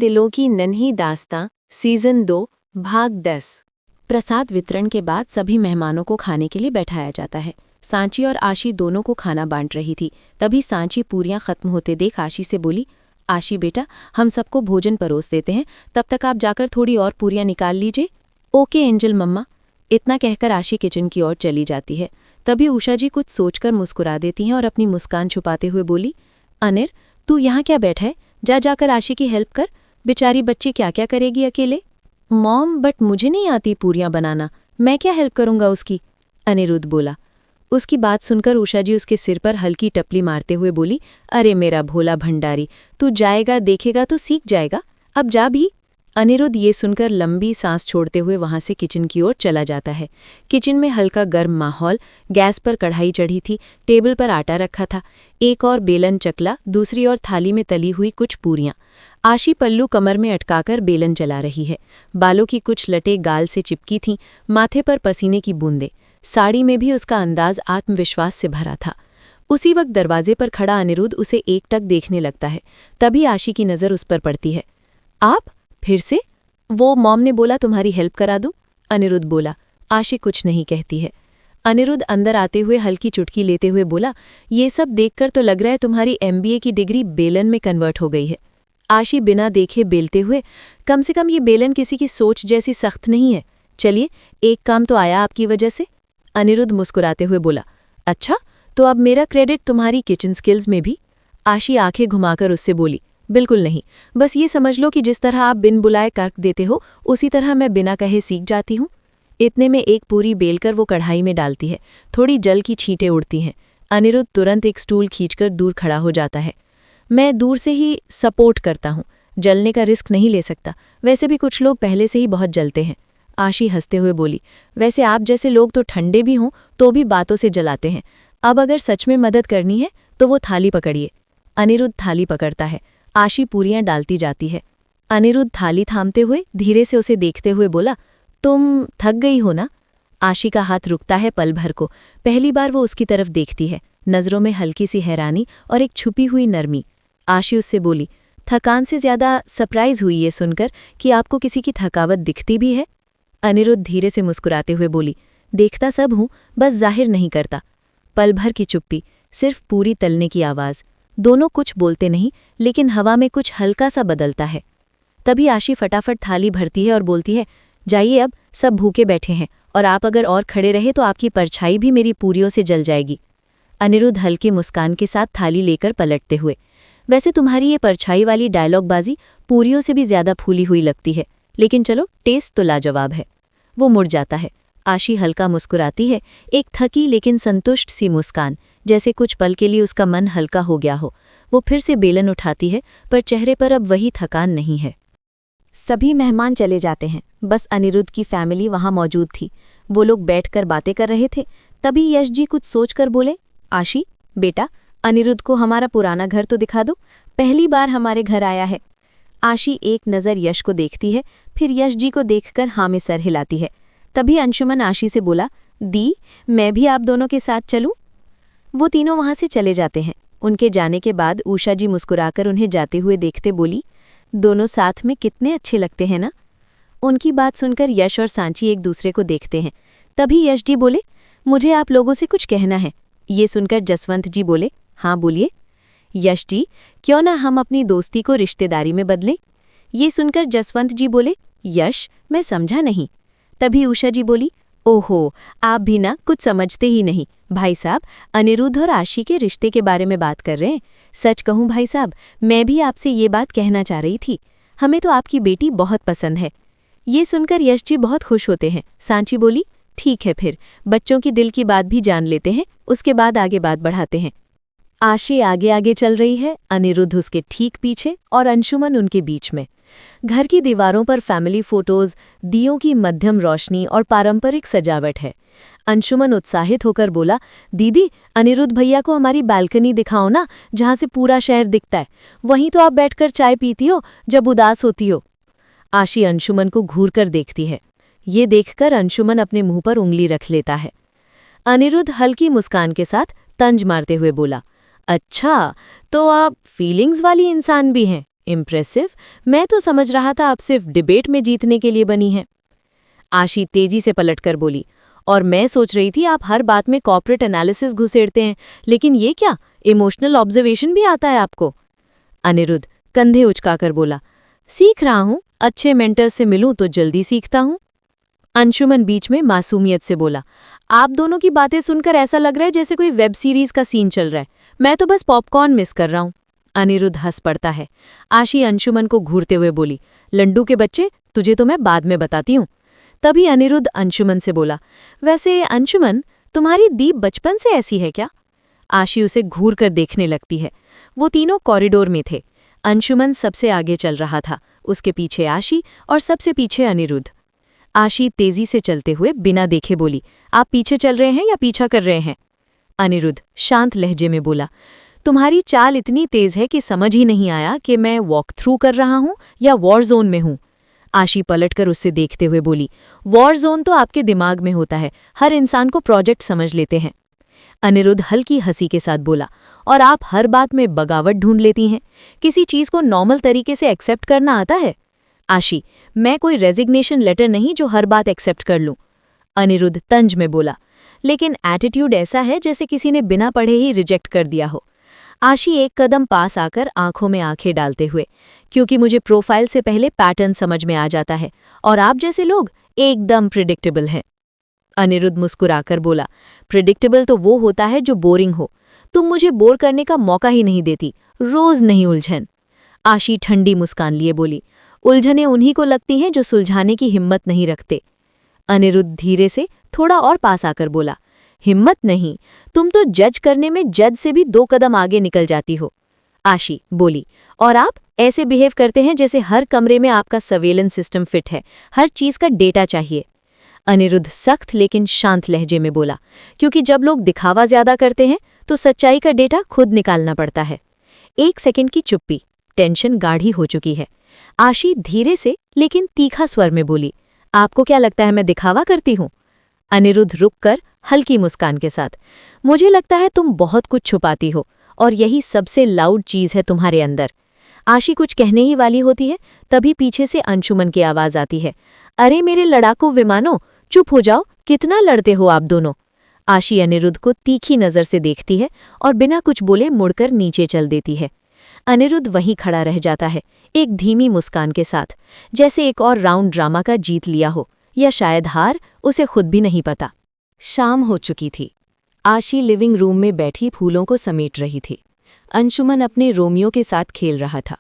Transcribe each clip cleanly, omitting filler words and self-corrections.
दिलों की नन्ही दास्तां सीजन 2 भाग 10। प्रसाद वितरण के बाद सभी मेहमानों को खाने के लिए बैठाया जाता है। सांची और आशी दोनों को खाना बांट रही थी। तभी सांची पूरियां खत्म होते देख आशी से बोली, आशी बेटा, हम सबको भोजन परोस देते हैं, तब तक आप जाकर थोड़ी और पूरियां निकाल लीजिए। ओके एंजल मम्मा। इतना कहकर आशी किचन की ओर चली जाती है। तभी उषा जी कुछ सोचकर मुस्कुरा देती हैं और अपनी मुस्कान छुपाते हुए बोली, अनिर, तू यहाँ क्या बैठा है? जाकर आशी की हेल्प कर। बेचारी बच्ची क्या क्या करेगी अकेले। मॉम, बट मुझे नहीं आती पूरियां बनाना, मैं क्या हेल्प करूंगा उसकी? अनिरुद्ध बोला। उसकी बात सुनकर उषा जी उसके सिर पर हल्की टपली मारते हुए बोली, अरे मेरा भोला भंडारी, तू जाएगा देखेगा तो सीख जाएगा, अब जा भी। अनिरुद्ध ये सुनकर लंबी सांस छोड़ते हुए वहां से किचन की ओर चला जाता है। किचन में हल्का गर्म माहौल, गैस पर कढ़ाई चढ़ी थी, टेबल पर आटा रखा था, एक और बेलन चकला, दूसरी ओर थाली में तली हुई कुछ पूरियां। आशी पल्लू कमर में अटकाकर बेलन चला रही है। बालों की कुछ लटें गाल से चिपकी थीं, माथे पर पसीने की बूंदें। साड़ी में भी उसका अंदाज आत्मविश्वास से भरा था। उसी वक्त दरवाजे पर खड़ा अनिरुद्ध उसे एकटक देखने लगता है। तभी आशी की नज़र उस पर पड़ती है। आप फिर से? वो मॉम ने बोला तुम्हारी हेल्प करा दूं। अनिरुद्ध बोला। आशी कुछ नहीं कहती है। अनिरुद्ध अंदर आते हुए हल्की चुटकी लेते हुए बोला, ये सब देखकर तो लग रहा है तुम्हारी MBA की डिग्री बेलन में कन्वर्ट हो गई है। आशी बिना देखे बेलते हुए, कम से कम ये बेलन किसी की सोच जैसी सख्त नहीं है। चलिए, एक काम तो आया आपकी वजह से। अनिरुद्ध मुस्कुराते हुए बोला, अच्छा, तो अब मेरा क्रेडिट तुम्हारी किचन स्किल्स में भी? आशी आंखें घुमाकर उससे बोली, बिल्कुल नहीं, बस ये समझ लो कि जिस तरह आप बिन बुलाए कर्क देते हो, उसी तरह मैं बिना कहे सीख जाती हूँ। इतने में एक पूरी बेलकर वो कढ़ाई में डालती है। थोड़ी जल की छींटें उड़ती हैं। अनिरुद्ध तुरंत एक स्टूल खींचकर दूर खड़ा हो जाता है। मैं दूर से ही सपोर्ट करता हूँ, जलने का रिस्क नहीं ले सकता, वैसे भी कुछ लोग पहले से ही बहुत जलते हैं। आशी हंसते हुए बोली, वैसे आप जैसे लोग तो ठंडे भी हों तो भी बातों से जलाते हैं। अब अगर सच में मदद करनी है तो वो थाली पकड़िए। अनिरुद्ध थाली पकड़ता है। आशी पूरियां डालती जाती है। अनिरुद्ध थाली थामते हुए धीरे से उसे देखते हुए बोला, तुम थक गई हो ना? आशी का हाथ रुकता है पल भर को। पहली बार वो उसकी तरफ देखती है, नज़रों में हल्की सी हैरानी और एक छुपी हुई नरमी। आशी उससे बोली, थकान से ज्यादा सरप्राइज हुई ये सुनकर कि आपको किसी की थकावट दिखती भी है। अनिरुद्ध धीरे से मुस्कुराते हुए बोली, देखता सब हूँ, बस जाहिर नहीं करता। पल भर की चुप्पी, सिर्फ पूरी तलने की आवाज़। दोनों कुछ बोलते नहीं, लेकिन हवा में कुछ हल्का सा बदलता है। तभी आशी फटाफट थाली भरती है और बोलती है, जाइए, अब सब भूखे बैठे हैं और आप अगर और खड़े रहे तो आपकी परछाई भी मेरी पूरियों से जल जाएगी। अनिरुद्ध हल्की मुस्कान के साथ थाली लेकर पलटते हुए, वैसे तुम्हारी ये परछाई वाली डायलॉगबाजी पूरियों से भी ज्यादा फूली हुई लगती है, लेकिन चलो, टेस्ट तो लाजवाब है। वो मुड़ जाता है। आशी हल्का मुस्कुराती है, एक थकी लेकिन संतुष्ट सी मुस्कान, जैसे कुछ पल के लिए उसका मन हल्का हो गया हो। वो फिर से बेलन उठाती है, पर चेहरे पर अब वही थकान नहीं है। सभी मेहमान चले जाते हैं, बस अनिरुद्ध की फैमिली वहां मौजूद थी। वो लोग बैठकर बातें कर रहे थे। तभी यश जी कुछ सोचकर बोले, आशी बेटा, अनिरुद्ध को हमारा पुराना घर तो दिखा दो, पहली बार हमारे घर आया है। आशी एक नज़र यश को देखती है, फिर यश जी को देखकर हाँ में सर हिलाती है। तभी अंशुमन आशी से बोला, दी, मैं भी आप दोनों के साथ चलूं? वो तीनों वहां से चले जाते हैं। उनके जाने के बाद उषा जी मुस्कुराकर उन्हें जाते हुए देखते बोली, दोनों साथ में कितने अच्छे लगते हैं ना। उनकी बात सुनकर यश और सांची एक दूसरे को देखते हैं। तभी यश जी बोले, मुझे आप लोगों से कुछ कहना है। ये सुनकर जसवंत जी बोले, हाँ बोलिए। यश जी, क्यों ना हम अपनी दोस्ती को रिश्तेदारी में बदलें? ये सुनकर जसवंत जी बोले, यश, मैं समझा नहीं। तभी उषा जी बोली, ओहो, आप भी ना कुछ समझते ही नहीं। भाई साहब, अनिरुद्ध और आशी के रिश्ते के बारे में बात कर रहे हैं। सच कहूँ भाई साहब, मैं भी आपसे ये बात कहना चाह रही थी। हमें तो आपकी बेटी बहुत पसंद है। ये सुनकर यश जी बहुत खुश होते हैं। सांची बोली, ठीक है, फिर बच्चों की दिल की बात भी जान लेते हैं, उसके बाद आगे बात बढ़ाते हैं। आशी आगे आगे चल रही है, अनिरुद्ध उसके ठीक पीछे और अंशुमन उनके बीच में। घर की दीवारों पर फैमिली फोटोज, दियों की मध्यम रोशनी और पारंपरिक सजावट है। अंशुमन उत्साहित होकर बोला, दीदी, अनिरुद्ध भैया को हमारी बालकनी दिखाओ ना, जहां से पूरा शहर दिखता है। वहीं तो आप बैठकर चाय पीती हो जब उदास होती हो। आशी अंशुमन को घूर कर देखती है। ये देखकर अंशुमन अपने मुंह पर उंगली रख लेता है। अनिरुद्ध हल्की मुस्कान के साथ तंज मारते हुए बोला, अच्छा, तो आप फीलिंग्स वाली इंसान भी हैं। इम्प्रेसिव। मैं तो समझ रहा था आप सिर्फ डिबेट में जीतने के लिए बनी हैं। आशी तेजी से पलटकर बोली, और मैं सोच रही थी आप हर बात में कॉर्पोरेट एनालिसिस घुसेड़ते हैं, लेकिन ये क्या, इमोशनल ऑब्जर्वेशन भी आता है आपको? अनिरुद्ध कंधे उचकाकर बोला, सीख रहा हूं, अच्छे मेंटर्स से मिलूं तो जल्दी सीखता हूं। अंशुमन बीच में मासूमियत से बोला, आप दोनों की बातें सुनकर ऐसा लग रहा है जैसे कोई वेब सीरीज का सीन चल रहा है। मैं तो बस पॉपकॉर्न मिस कर रहा हूं। अनिरुद्ध हंस पड़ता है। आशी अंशुमन को घूरते हुए बोली, लंडू के बच्चे, तुझे तो मैं बाद में बताती हूं। तभी अनिरुद्ध अंशुमन से बोला, वैसे अंशुमन, तुम्हारी दीप बचपन से ऐसी है क्या? आशी उसे घूर कर देखने लगती है। वो तीनों कॉरिडोर में थे। अंशुमन सबसे आगे चल रहा था, उसके पीछे आशी और सबसे पीछे अनिरुद्ध। आशी तेजी से चलते हुए बिना देखे बोली, आप पीछे चल रहे हैं या पीछा कर रहे हैं? अनिरुद्ध शांत लहजे में बोला, तुम्हारी चाल इतनी तेज है कि समझ ही नहीं आया कि मैं वॉक थ्रू कर रहा हूं या वॉर जोन में हूं। आशी पलटकर उससे देखते हुए बोली, वॉर जोन तो आपके दिमाग में होता है, हर इंसान को प्रोजेक्ट समझ लेते हैं। अनिरुद्ध हल्की हंसी के साथ बोला, और आप हर बात में बगावत ढूंढ लेती हैं। किसी चीज को नॉर्मल तरीके से एक्सेप्ट करना आता है? आशी, मैं कोई रेजिग्नेशन लेटर नहीं जो हर बात एक्सेप्ट कर लूं। अनिरुद्ध तंज में बोला, लेकिन एटीट्यूड ऐसा है जैसे किसी ने बिना पढ़े ही रिजेक्ट कर दिया हो। आशी एक कदम पास आकर आंखों में आंखें डालते हुए, क्योंकि मुझे प्रोफाइल से पहले पैटर्न समझ में आ जाता है, और आप जैसे लोग एकदम प्रिडिक्टेबल हैं। अनिरुद्ध मुस्कुराकर बोला, प्रिडिक्टेबल तो वो होता है जो बोरिंग हो। तुम मुझे बोर करने का मौका ही नहीं देती, रोज नहीं उलझन। आशी ठंडी मुस्कान लिए बोली, उलझनें उन्हीं को लगती हैं जो सुलझाने की हिम्मत नहीं रखते। अनिरुद्ध धीरे से थोड़ा और पास आकर बोला, हिम्मत नहीं, तुम तो जज करने में जज से भी 2 कदम आगे निकल जाती हो। आशी बोली, और आप ऐसे बिहेव करते हैं जैसे हर कमरे में आपका सर्वेलेंस सिस्टम फिट है, हर चीज का डेटा चाहिए। अनिरुद्ध सख्त लेकिन शांत लहजे में बोला, क्योंकि जब लोग दिखावा ज्यादा करते हैं तो सच्चाई का डेटा खुद निकालना पड़ता है। 1 सेकंड की चुप्पी, टेंशन गाढ़ी हो चुकी है। आशी धीरे से लेकिन तीखा स्वर में बोली, आपको क्या लगता है मैं दिखावा करती हूं? अनिरुद्ध रुककर हल्की मुस्कान के साथ, मुझे लगता है तुम बहुत कुछ छुपाती हो, और यही सबसे लाउड चीज है तुम्हारे अंदर। आशी कुछ कहने ही वाली होती है, तभी पीछे से अंशुमन की आवाज आती है, अरे मेरे लड़ाकू विमानों, चुप हो जाओ, कितना लड़ते हो आप दोनों। आशी अनिरुद्ध को तीखी नजर से देखती है और बिना कुछ बोले मुड़कर नीचे चल देती है। अनिरुद्ध वहीं खड़ा रह जाता है, एक धीमी मुस्कान के साथ, जैसे एक और राउंड ड्रामा का जीत लिया हो, या शायद हार, उसे खुद भी नहीं पता। शाम हो चुकी थी। आशी लिविंग रूम में बैठी फूलों को समेट रही थी। अंशुमन अपने रोमियो के साथ खेल रहा था।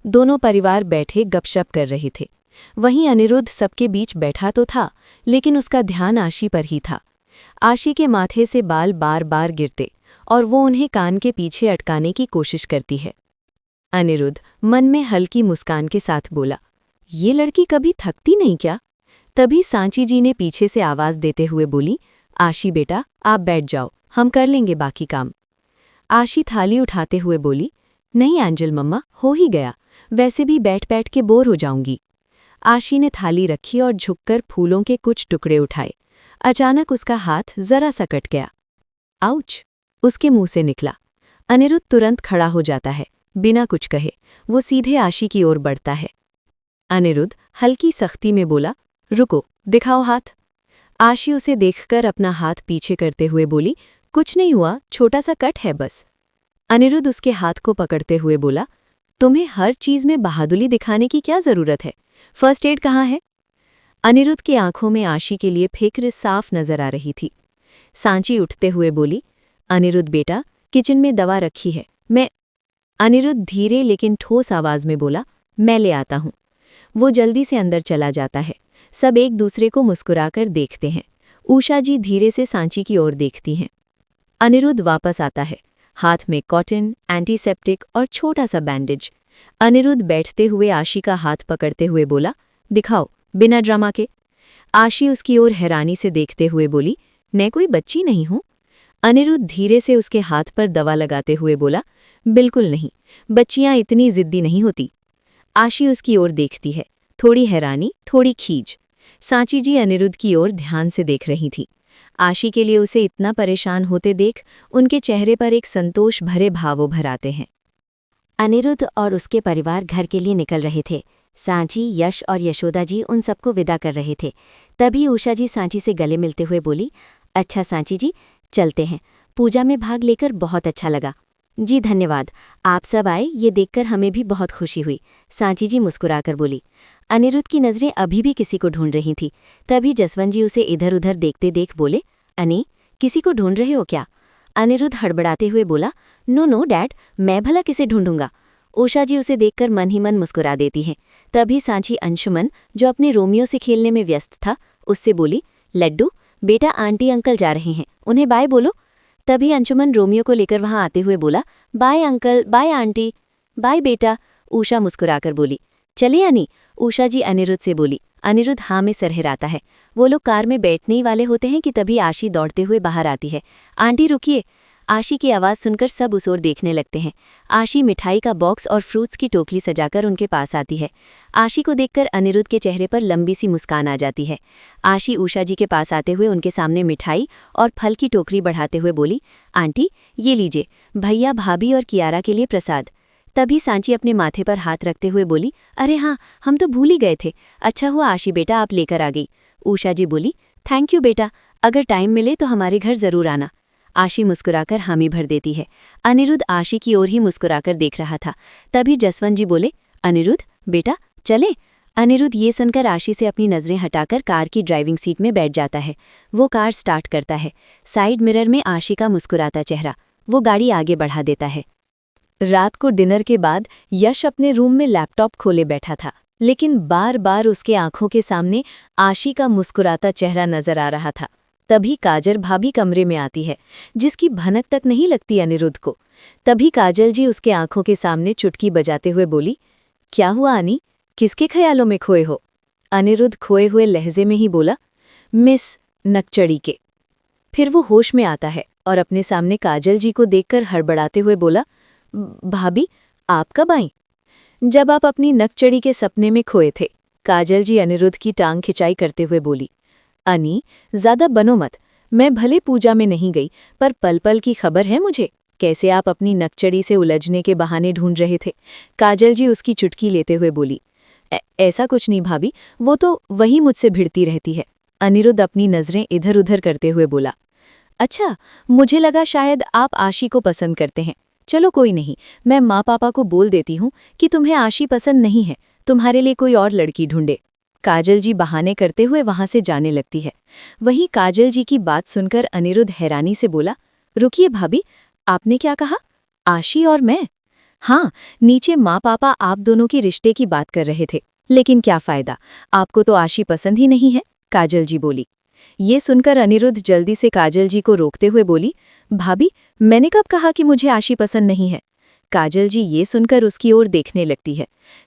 दोनों परिवार बैठे गपशप कर रहे थे। वहीं अनिरुद्ध सबके बीच बैठा तो था, लेकिन उसका ध्यान आशी पर ही था। आशी के माथे से बाल बार बार गिरते और वो उन्हें कान के पीछे अटकाने की कोशिश करती है। अनिरुद्ध मन में हल्की मुस्कान के साथ बोला, ये लड़की कभी थकती नहीं क्या? तभी सांची जी ने पीछे से आवाज देते हुए बोली, आशी बेटा, आप बैठ जाओ, हम कर लेंगे बाकी काम। आशी थाली उठाते हुए बोली, नहीं एंजल मम्मा, हो ही गया, वैसे भी बैठ बैठ के बोर हो जाऊंगी। आशी ने थाली रखी और झुककर फूलों के कुछ टुकड़े उठाए। अचानक उसका हाथ जरा सा कट गया। आउच! उसके मुंह से निकला। अनिरुद्ध तुरंत खड़ा हो जाता है, बिना कुछ कहे। वो सीधे आशी की ओर बढ़ता है। अनिरुद्ध हल्की सख्ती में बोला, रुको, दिखाओ हाथ। आशी उसे देखकर अपना हाथ पीछे करते हुए बोली, कुछ नहीं हुआ, छोटा सा कट है बस। अनिरुद्ध उसके हाथ को पकड़ते हुए बोला, तुम्हें हर चीज में बहादुरी दिखाने की क्या जरूरत है? फर्स्ट एड कहाँ है? अनिरुद्ध की आंखों में आशी के लिए फिक्र साफ नजर आ रही थी। सांची उठते हुए बोली, अनिरुद्ध बेटा, किचन में दवा रखी है, मैं। अनिरुद्ध धीरे लेकिन ठोस आवाज में बोला, मैं ले आता हूं। वो जल्दी से अंदर चला जाता है। सब एक दूसरे को मुस्कुराकर देखते हैं। उषा जी धीरे से सांची की ओर देखती हैं। अनिरुद्ध वापस आता है, हाथ में कॉटन, एंटीसेप्टिक और छोटा सा बैंडेज। अनिरुद्ध बैठते हुए आशी का हाथ पकड़ते हुए बोला, दिखाओ, बिना ड्रामा के। आशी उसकी ओर हैरानी से देखते हुए बोली, मैं कोई बच्ची नहीं हूं। अनिरुद्ध धीरे से उसके हाथ पर दवा लगाते हुए बोला, बिल्कुल नहीं, बच्चियां इतनी जिद्दी नहीं होती। आशी उसकी ओर देखती है, थोड़ी हैरानी, थोड़ी खीज। सांची जी अनिरुद्ध की ओर ध्यान से देख रही थी। आशी के लिए उसे इतना परेशान होते देख उनके चेहरे पर एक संतोष भरे भाव उभर आते हैं। अनिरुद्ध और उसके परिवार घर के लिए निकल रहे थे। सांची, यश और यशोदा जी उन सबको विदा कर रहे थे। तभी उषा जी सांची से गले मिलते हुए बोली, अच्छा सांची जी, चलते हैं। पूजा में भाग लेकर बहुत अच्छा लगा। जी धन्यवाद, आप सब आए ये देखकर हमें भी बहुत खुशी हुई, सांची जी मुस्कुराकर बोली। अनिरुद्ध की नज़रें अभी भी किसी को ढूंढ रही थी। तभी जसवंत जी उसे इधर उधर देखते देख बोले, अनी, किसी को ढूंढ रहे हो क्या? अनिरुद्ध हड़बड़ाते हुए बोला, नो नो डैड, मैं भला किसे ढूंढूंगा। उषा जी उसे देखकर मन ही मन मुस्कुरा देती हैं। तभी सांची अंशुमन, जो अपने रोमियो से खेलने में व्यस्त था, उससे बोली, लड्डू बेटा, आंटी अंकल जा रहे हैं, उन्हें बाय बोलो। तभी अंशुमन रोमियो को लेकर वहां आते हुए बोला, bye uncle, bye aunty, bye बेटा। उषा मुस्कुराकर बोली, चले अनी, उषा जी अनिरुद्ध से बोली। अनिरुद्ध हाँ में सरहराता है। वो लोग कार में बैठने ही वाले होते हैं कि तभी आशी दौड़ते हुए बाहर आती है। आंटी रुकिए। आशी की आवाज़ सुनकर सब उस ओर देखने लगते हैं। आशी मिठाई का बॉक्स और फ्रूट्स की टोकरी सजाकर उनके पास आती है। आशी को देखकर अनिरुद्ध के चेहरे पर लंबी सी मुस्कान आ जाती है। आशी उषा जी के पास आते हुए उनके सामने मिठाई और फल की टोकरी बढ़ाते हुए बोली, आंटी ये लीजिए, भैया, भाभी और कियारा के लिए प्रसाद। तभी सांची अपने माथे पर हाथ रखते हुए बोली, अरे हाँ, हम तो भूल ही गए थे। अच्छा हुआ आशी बेटा आप लेकर आ गई। उषा जी बोली, थैंक यू बेटा, अगर टाइम मिले तो हमारे घर जरूर आना। आशी मुस्कुराकर हामी भर देती है। अनिरुद्ध आशी की ओर ही मुस्कुराकर देख रहा था। तभी जसवंत जी बोले, अनिरुद्ध बेटा चले। अनिरुद्ध ये सुनकर आशी से अपनी नज़रें हटाकर कार की ड्राइविंग सीट में बैठ जाता है। वो कार स्टार्ट करता है। साइड मिरर में आशी का मुस्कुराता चेहरा। वो गाड़ी आगे बढ़ा देता है। रात को डिनर के बाद यश अपने रूम में लैपटॉप खोले बैठा था, लेकिन बार बार उसके आंखों के सामने आशी का मुस्कुराता चेहरा नजर आ रहा था। तभी काजल भाभी कमरे में आती है, जिसकी भनक तक नहीं लगती अनिरुद्ध को। तभी काजल जी उसके आंखों के सामने चुटकी बजाते हुए बोली, क्या हुआ अनी, किसके ख्यालों में खोए हो? अनिरुद्ध खोए हुए लहजे में ही बोला, मिस नकचड़ी के। फिर वो होश में आता है और अपने सामने काजल जी को देखकर हड़बड़ाते हुए बोला, भाभी आप कब आईं? जब आप अपनी नकचड़ी के सपने में खोए थे। काजल जी अनिरुद्ध की टांग खिंचाई करते हुए बोली, अनी ज्यादा बनो मत, मैं भले पूजा में नहीं गई, पर पल पल की खबर है मुझे, कैसे आप अपनी नकचड़ी से उलझने के बहाने ढूंढ रहे थे। काजल जी उसकी चुटकी लेते हुए बोली, ऐसा कुछ नहीं भाभी, वो तो वही मुझसे भिड़ती रहती है। अनिरुद्ध अपनी नजरें इधर उधर करते हुए बोला, अच्छा, मुझे लगा शायद आप आशी को पसंद करते हैं। चलो कोई नहीं, मैं माँ पापा को बोल देती हूँ कि तुम्हें आशी पसंद नहीं है, तुम्हारे लिए कोई और लड़की ढूंढे। काजल जी बहाने करते हुए वहां से जाने लगती है। वहीं काजल जी की बात सुनकर अनिरुद्ध हैरानी से बोला, रुकिए भाभी, आपने क्या कहा? आशी और मैं? हाँ, नीचे माँ पापा आप दोनों की रिश्ते की बात कर रहे थे, लेकिन क्या फायदा, आपको तो आशी पसंद ही नहीं है, काजल जी बोली। ये सुनकर अनिरुद्ध जल्दी से काजल जी को रोकते हुए बोली, भाभी मैंने कब कहा कि मुझे आशी पसंद नहीं है? काजल जी ये सुनकर उसकी ओर देखने लगती है।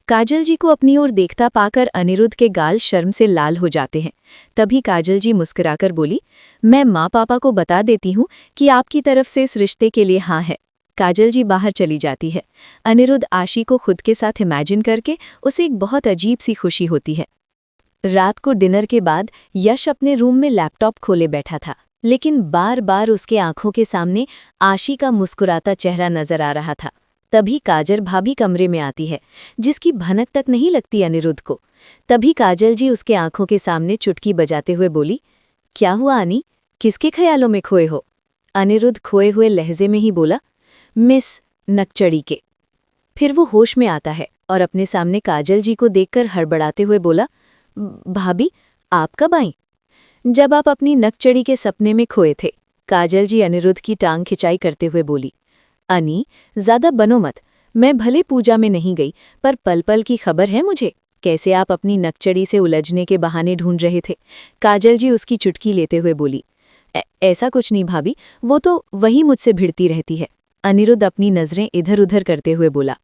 काजल जी को अपनी ओर देखता पाकर अनिरुद्ध के गाल शर्म से लाल हो जाते हैं। तभी काजल जी मुस्कुराकर बोली, मैं माँ पापा को बता देती हूँ कि आपकी तरफ से इस रिश्ते के लिए हाँ है। काजल जी बाहर चली जाती है। अनिरुद्ध आशी को खुद के साथ इमेजिन करके उसे एक बहुत अजीब सी खुशी होती है। रात को डिनर के बाद यश अपने रूम में लैपटॉप खोले बैठा था, लेकिन बार बार उसके आंखों के सामने आशी का मुस्कुराता चेहरा नजर आ रहा था। तभी काजल भाभी कमरे में आती है, जिसकी भनक तक नहीं लगती अनिरुद्ध को। तभी काजल जी उसके आंखों के सामने चुटकी बजाते हुए बोली, क्या हुआ अनी, किसके ख्यालों में खोए हो? अनिरुद्ध खोए हुए लहजे में ही बोला, मिस नकचड़ी के। फिर वो होश में आता है और अपने सामने काजल जी को देखकर हड़बड़ाते हुए बोला, भाभी आप कब आईं? जब आप अपनी नकचड़ी के सपने में खोए थे। काजल जी अनिरुद्ध की टांग खिंचाई करते हुए बोली, अनी ज्यादा बनो मत, मैं भले पूजा में नहीं गई, पर पल पल की खबर है मुझे, कैसे आप अपनी नकचड़ी से उलझने के बहाने ढूंढ रहे थे। काजल जी उसकी चुटकी लेते हुए बोली, ऐसा कुछ नहीं भाभी, वो तो वही मुझसे भिड़ती रहती है। अनिरुद्ध अपनी नजरें इधर उधर करते हुए बोला,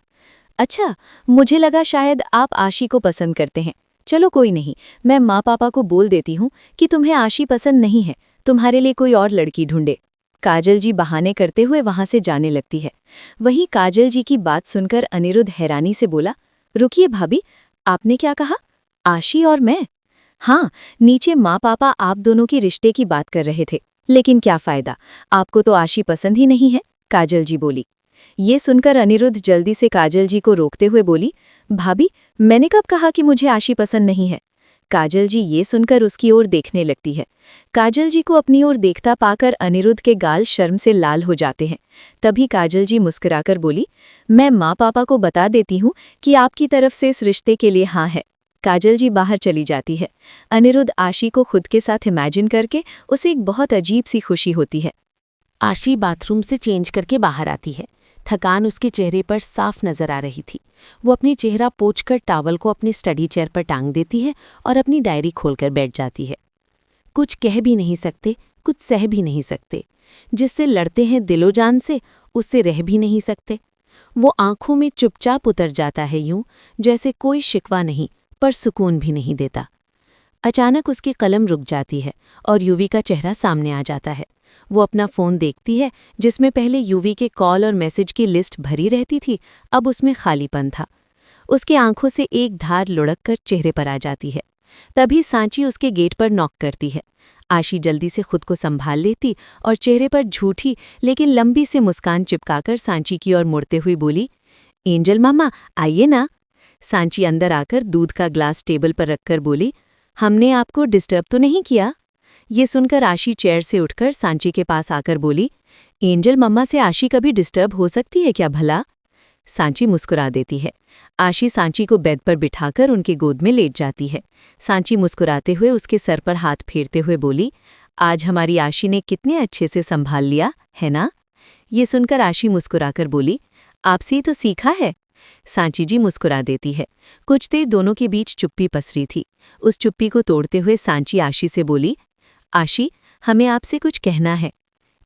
अच्छा, मुझे लगा शायद आप आशी को पसंद करते हैं। चलो कोई नहीं, मैं माँ पापा को बोल देती हूँ कि तुम्हें आशी पसंद नहीं है, तुम्हारे लिए कोई और लड़की ढूंढे। काजल जी बहाने करते हुए वहां से जाने लगती है। वहीं काजल जी की बात सुनकर अनिरुद्ध हैरानी से बोला, रुकिए भाभी, आपने क्या कहा? आशी और मैं? हाँ, नीचे माँ पापा आप दोनों की रिश्ते की बात कर रहे थे, लेकिन क्या फायदा, आपको तो आशी पसंद ही नहीं है, काजल जी बोली। ये सुनकर अनिरुद्ध जल्दी से काजल जी को रोकते हुए बोली, भाभी, मैंने कब कहा कि मुझे आशी पसंद नहीं है। काजल जी ये सुनकर उसकी ओर देखने लगती है। काजल जी को अपनी ओर देखता पाकर अनिरुद्ध के गाल शर्म से लाल हो जाते हैं। तभी काजल जी मुस्कुराकर बोली, मैं माँ पापा को बता देती हूँ कि आपकी तरफ से इस रिश्ते के लिए हाँ है। काजल जी बाहर चली जाती है। अनिरुद्ध आशी को खुद के साथ इमेजिन करके उसे एक बहुत अजीब सी खुशी होती है। आशी बाथरूम से चेंज करके बाहर आती है। थकान उसके चेहरे पर साफ नजर आ रही थी। वो अपनी चेहरा पोंछकर टॉवल को अपनी स्टडी चेयर पर टांग देती है और अपनी डायरी खोलकर बैठ जाती है। कुछ कह भी नहीं सकते, कुछ सह भी नहीं सकते। जिससे लड़ते हैं दिलो जान से, उससे रह भी नहीं सकते। वो आंखों में चुपचाप उतर जाता है, यूं जैसे कोई शिकवा नहीं पर सुकून भी नहीं देता। अचानक उसकी कलम रुक जाती है और युवी का चेहरा सामने आ जाता है। वो अपना फ़ोन देखती है, जिसमें पहले युवी के कॉल और मैसेज की लिस्ट भरी रहती थी, अब उसमें खालीपन था। उसके आंखों से एक धार लुढ़क कर चेहरे पर आ जाती है। तभी सांची उसके गेट पर नॉक करती है। आशी जल्दी से खुद को संभाल लेती और चेहरे पर झूठी लेकिन लंबी से मुस्कान चिपकाकर सांची की ओर मुड़ते हुए बोली, एंजल मामा आइए ना। सांची अंदर आकर दूध का ग्लास टेबल पर रखकर बोली, हमने आपको डिस्टर्ब तो नहीं किया? ये सुनकर आशी चेयर से उठकर सांची के पास आकर बोली, एंजल मम्मा से आशी कभी डिस्टर्ब हो सकती है क्या भला? सांची मुस्कुरा देती है। आशी सांची को बेड पर बिठाकर उनकी गोद में लेट जाती है। सांची मुस्कुराते हुए उसके सर पर हाथ फेरते हुए बोली, आज हमारी आशी ने कितने अच्छे से संभाल लिया है ना? ये सुनकर आशी मुस्कुराकर बोली, आपसे ही तो सीखा है। सांची जी मुस्कुरा देती है। कुछ देर दोनों के बीच चुप्पी पसरी थी। उस चुप्पी को तोड़ते हुए सांची आशी से बोली, आशी, हमें आपसे कुछ कहना है।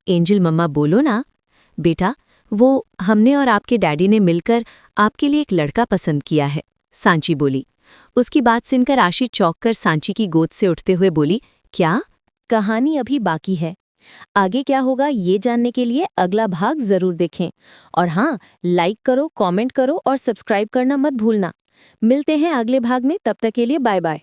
एंजल मम्मा बोलो ना। बेटा, वो हमने और आपके डैडी ने मिलकर आपके लिए एक लड़का पसंद किया है, सांची बोली। उसकी बात सुनकर आशी चौंक कर सांची की गोद से उठते हुए बोली, क्या? कहानी अभी बाकी है। आगे क्या होगा ये जानने के लिए अगला भाग जरूर देखें। और हाँ, लाइक करो, कमेंट करो और सब्सक्राइब करना मत भूलना। मिलते हैं अगले भाग में, तब तक के लिए बाय बाय।